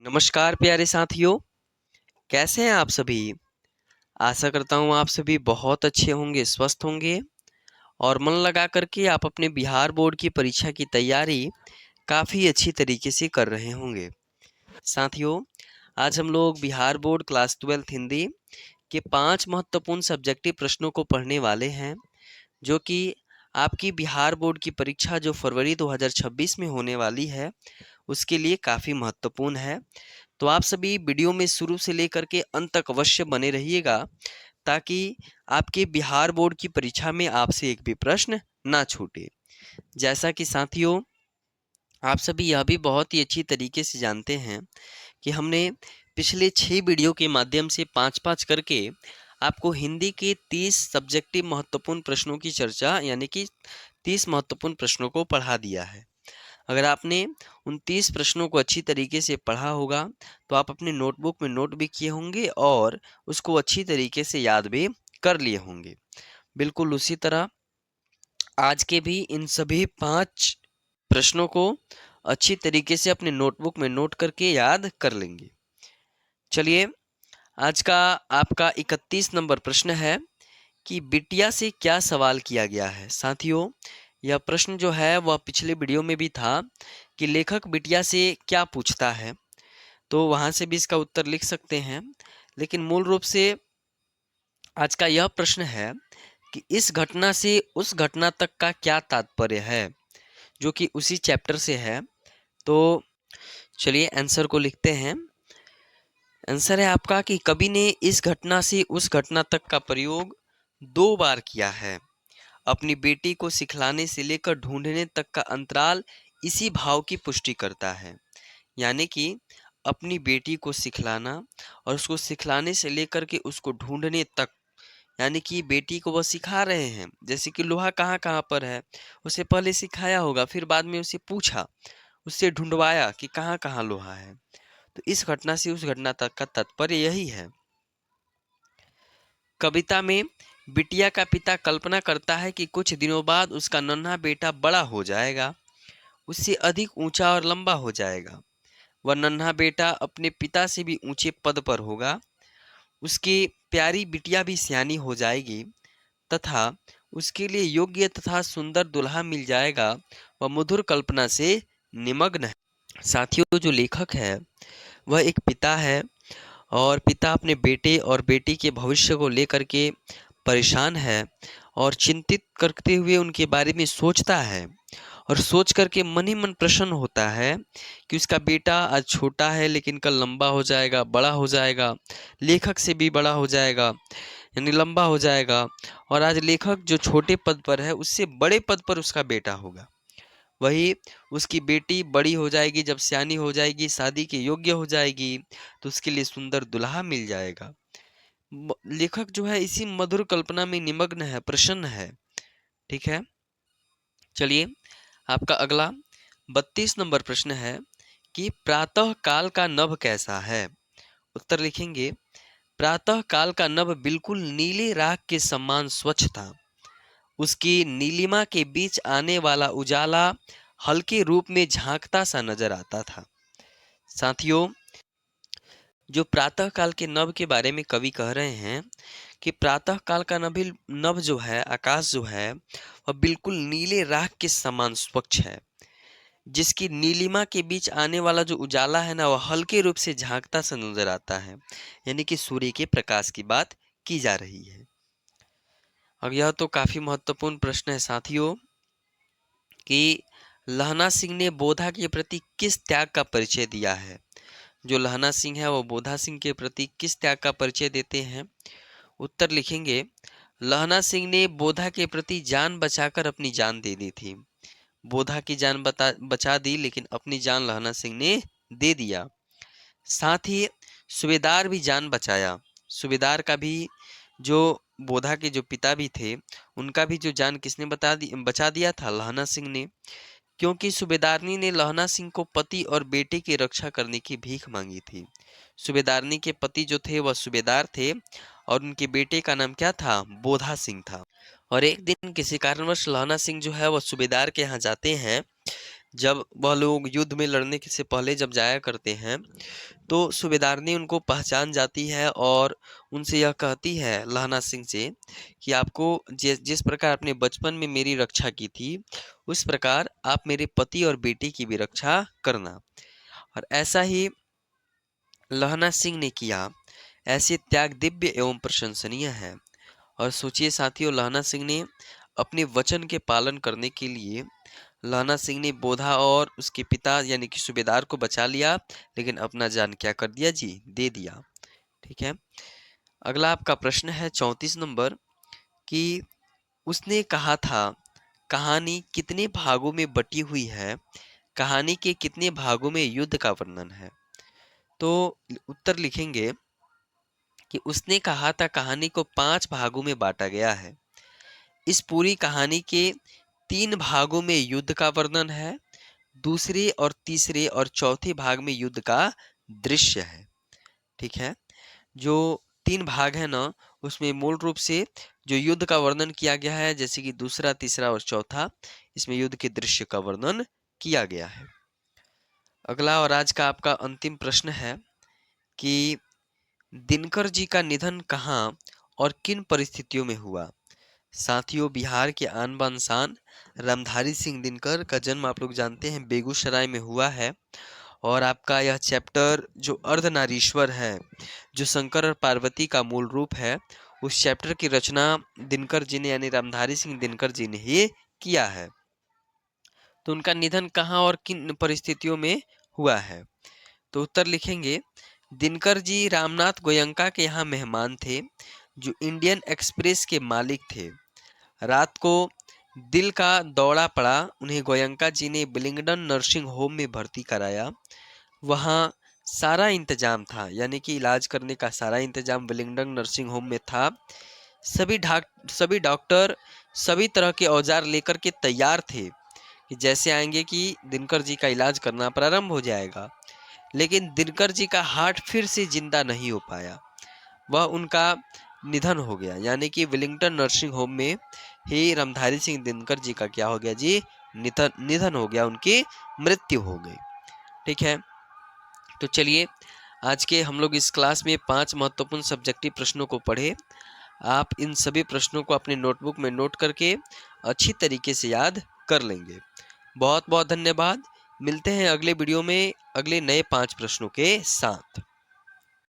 नमस्कार प्यारे साथियों, कैसे हैं आप सभी? आशा करता हूँ आप सभी बहुत अच्छे होंगे, स्वस्थ होंगे और मन लगा कर के आप अपने बिहार बोर्ड की परीक्षा की तैयारी काफ़ी अच्छी तरीके से कर रहे होंगे। साथियों, आज हम लोग बिहार बोर्ड क्लास 12 हिंदी के 5 महत्वपूर्ण सब्जेक्टिव प्रश्नों को पढ़ने वाले हैं, जो कि आपकी बिहार बोर्ड की परीक्षा जो फरवरी 2026 में होने वाली है, उसके लिए काफ़ी महत्वपूर्ण है। तो आप सभी वीडियो में शुरू से लेकर के अंत तक अवश्य बने रहिएगा, ताकि आपके बिहार बोर्ड की परीक्षा में आपसे एक भी प्रश्न ना छूटे। जैसा कि साथियों, आप सभी यह भी बहुत ही अच्छी तरीके से जानते हैं कि हमने पिछले 6 वीडियो के माध्यम से 5-5 करके आपको हिंदी के 30 सब्जेक्टिव महत्वपूर्ण प्रश्नों की चर्चा यानी कि 30 महत्वपूर्ण प्रश्नों को पढ़ा दिया है। अगर आपने उन 30 प्रश्नों को अच्छी तरीके से पढ़ा होगा, तो आप अपने नोटबुक में नोट भी किए होंगे और उसको अच्छी तरीके से याद भी कर लिए होंगे। बिल्कुल उसी तरह आज के भी इन सभी 5 प्रश्नों को अच्छी तरीके से अपने नोटबुक में नोट करके याद कर लेंगे। चलिए, आज का आपका 31 नंबर प्रश्न है कि बिटिया से क्या सवाल किया गया है। साथियों, यह प्रश्न जो है वह पिछले वीडियो में भी था कि लेखक बिटिया से क्या पूछता है, तो वहां से भी इसका उत्तर लिख सकते हैं। लेकिन मूल रूप से आज का यह प्रश्न है कि इस घटना से उस घटना तक का क्या तात्पर्य है, जो कि उसी चैप्टर से है। तो चलिए आंसर को लिखते हैं। आंसर है आपका कि कवि ने इस घटना से उस घटना तक का प्रयोग 2 बार किया है। अपनी बेटी को सिखलाने से लेकर ढूंढने तक का अंतराल इसी भाव की पुष्टि करता है। यानी कि अपनी बेटी को सिखलाना और उसको सिखलाने से लेकर के उसको ढूंढने तक, यानी कि बेटी को वह सिखा रहे हैं, जैसे कि लोहा कहाँ कहाँ पर है, उसे पहले सिखाया होगा, फिर बाद में उसे पूछा, उससे ढूंढवाया कि कहाँ कहाँ लोहा है। तो इस घटना से उस घटना तक का तात्पर्य यही है। कविता में बिटिया का पिता कल्पना करता है कि कुछ दिनों बाद उसका नन्हा बेटा बड़ा हो जाएगा, उससे अधिक ऊंचा और लंबा हो जाएगा। वह नन्हा बेटा अपने पिता से भी ऊंचे पद पर होगा। उसकी प्यारी बिटिया भी सियानी हो जाएगी तथा उसके लिए योग्य तथा सुंदर दुल्हा मिल जाएगा। वह मधुर कल्पना से निमग्न है। साथियों, जो लेखक है वह एक पिता है और पिता अपने बेटे और बेटी के भविष्य को लेकर के परेशान है और चिंतित करते हुए उनके बारे में सोचता है और सोच करके मन ही मन प्रसन्न होता है कि उसका बेटा आज छोटा है लेकिन कल लंबा हो जाएगा, बड़ा हो जाएगा, लेखक से भी बड़ा हो जाएगा, यानी लंबा हो जाएगा। और आज लेखक जो छोटे पद पर है उससे बड़े पद पर उसका बेटा होगा। वही उसकी बेटी बड़ी हो जाएगी, जब सियानी हो जाएगी, शादी के योग्य हो जाएगी, तो उसके लिए सुंदर दुल्हा मिल जाएगा। लेखक जो है इसी मधुर कल्पना में निमग्न है, प्रसन्न है। ठीक है, चलिए आपका अगला 32 नंबर प्रश्न है कि प्रातः काल का नभ कैसा है। उत्तर लिखेंगे, प्रातः काल का नभ बिल्कुल नीले राख के समान स्वच्छ था। उसकी नीलिमा के बीच आने वाला उजाला हल्के रूप में झांकता सा नजर आता था। साथियों, जो प्रातः काल के नभ के बारे में कवि कह रहे हैं कि प्रातः काल का नभ जो है, आकाश जो है, वह बिल्कुल नीले राख के समान स्वच्छ है, जिसकी नीलिमा के बीच आने वाला जो उजाला है ना, वह हल्के रूप से झांकता सा नजर आता है, यानी कि सूर्य के प्रकाश की बात की जा रही है। अब यह तो काफी महत्वपूर्ण प्रश्न है साथियों कि लहना सिंह ने बोधा के प्रति किस त्याग का परिचय दिया है। जो लहना सिंह है वो बोधा सिंह के प्रति किस त्याग का परिचय देते हैं। उत्तर लिखेंगे, लहना सिंह ने बोधा के प्रति जान बचाकर अपनी जान दे दी थी। बोधा की जान बचा दी, लेकिन अपनी जान लहना सिंह ने दे दिया। साथ ही सूबेदार भी जान बचाया। सूबेदार का भी, जो बोधा के जो पिता भी थे, उनका भी जो जान किसने बचा दिया था, लहना सिंह ने। क्योंकि सूबेदारनी ने लहना सिंह को पति और बेटे की रक्षा करने की भीख मांगी थी। सूबेदारनी के पति जो थे वह सूबेदार थे और उनके बेटे का नाम क्या था, बोधा सिंह था। और एक दिन किसी कारणवश लहना सिंह जो है वह सूबेदार के यहाँ जाते हैं, जब वह लोग युद्ध में लड़ने से पहले जब जाया करते हैं, तो सूबेदारनी उनको पहचान जाती है और उनसे यह कहती है, लहना सिंह से, कि आपको जिस प्रकार आपने बचपन में मेरी रक्षा की थी, उस प्रकार आप मेरे पति और बेटी की भी रक्षा करना। और ऐसा ही लहना सिंह ने किया। ऐसे त्याग दिव्य एवं प्रशंसनीय है। और सोचिए साथियों, लहना सिंह ने अपने वचन के पालन करने के लिए लहना सिंह ने बोधा और उसके पिता यानी कि सूबेदार को बचा लिया, लेकिन अपना जान क्या कर दिया जी, दे दिया। ठीक है। अगला आपका प्रश्न है 34 नंबर, कि उसने कहा था कहानी कितने भागों में बटी हुई है, कहानी के कितने भागों में युद्ध का वर्णन है। तो उत्तर लिखेंगे कि उसने कहा था कहानी को 5 भागों में बांटा गया है। इस पूरी कहानी के 3 भागों में युद्ध का वर्णन है, दूसरे और तीसरे और चौथे भाग में युद्ध का दृश्य है। ठीक है। जो 3 भाग है ना, उसमें मूल रूप से जो युद्ध का वर्णन किया गया है, जैसे कि दूसरा, तीसरा और चौथा, इसमें युद्ध के दृश्य का वर्णन किया गया है। अगला और आज का आपका अंतिम प्रश्न है कि दिनकर जी का निधन कहाँ और किन परिस्थितियों में हुआ। साथियों, बिहार के आन बान शान रामधारी सिंह दिनकर का जन्म आप लोग जानते हैं बेगूसराय में हुआ है। और आपका यह चैप्टर जो अर्धनारीश्वर है, जो शंकर और पार्वती का मूल रूप है, उस चैप्टर की रचना दिनकर जी ने यानी रामधारी सिंह दिनकर जी ने ही किया है। तो उनका निधन कहाँ और किन परिस्थितियों में हुआ है। तो उत्तर लिखेंगे, दिनकर जी रामनाथ गोयंका के यहाँ मेहमान थे, जो इंडियन एक्सप्रेस के मालिक थे। रात को दिल का दौरा पड़ा, उन्हें गोयंका जी ने विलिंगडन नर्सिंग होम में भर्ती कराया। वहाँ सारा इंतजाम था, यानी कि इलाज करने का सारा इंतजाम विलिंगडन नर्सिंग होम में था। सभी डॉक्टर सभी तरह के औजार लेकर के तैयार थे कि जैसे आएंगे कि दिनकर जी का इलाज करना प्रारंभ हो जाएगा। लेकिन दिनकर जी का हार्ट फिर से जिंदा नहीं हो पाया, वह उनका निधन हो गया, यानी कि विलिंगटन नर्सिंग होम में ही रामधारी सिंह दिनकर जी का क्या हो गया जी, निधन हो गया, उनकी मृत्यु हो गई। ठीक है। तो चलिए, आज के हम लोग इस क्लास में 5 महत्वपूर्ण सब्जेक्टिव प्रश्नों को पढ़े। आप इन सभी प्रश्नों को अपने नोटबुक में नोट करके अच्छी तरीके से याद कर लेंगे। बहुत बहुत धन्यवाद। मिलते हैं अगले वीडियो में अगले नए 5 प्रश्नों के साथ।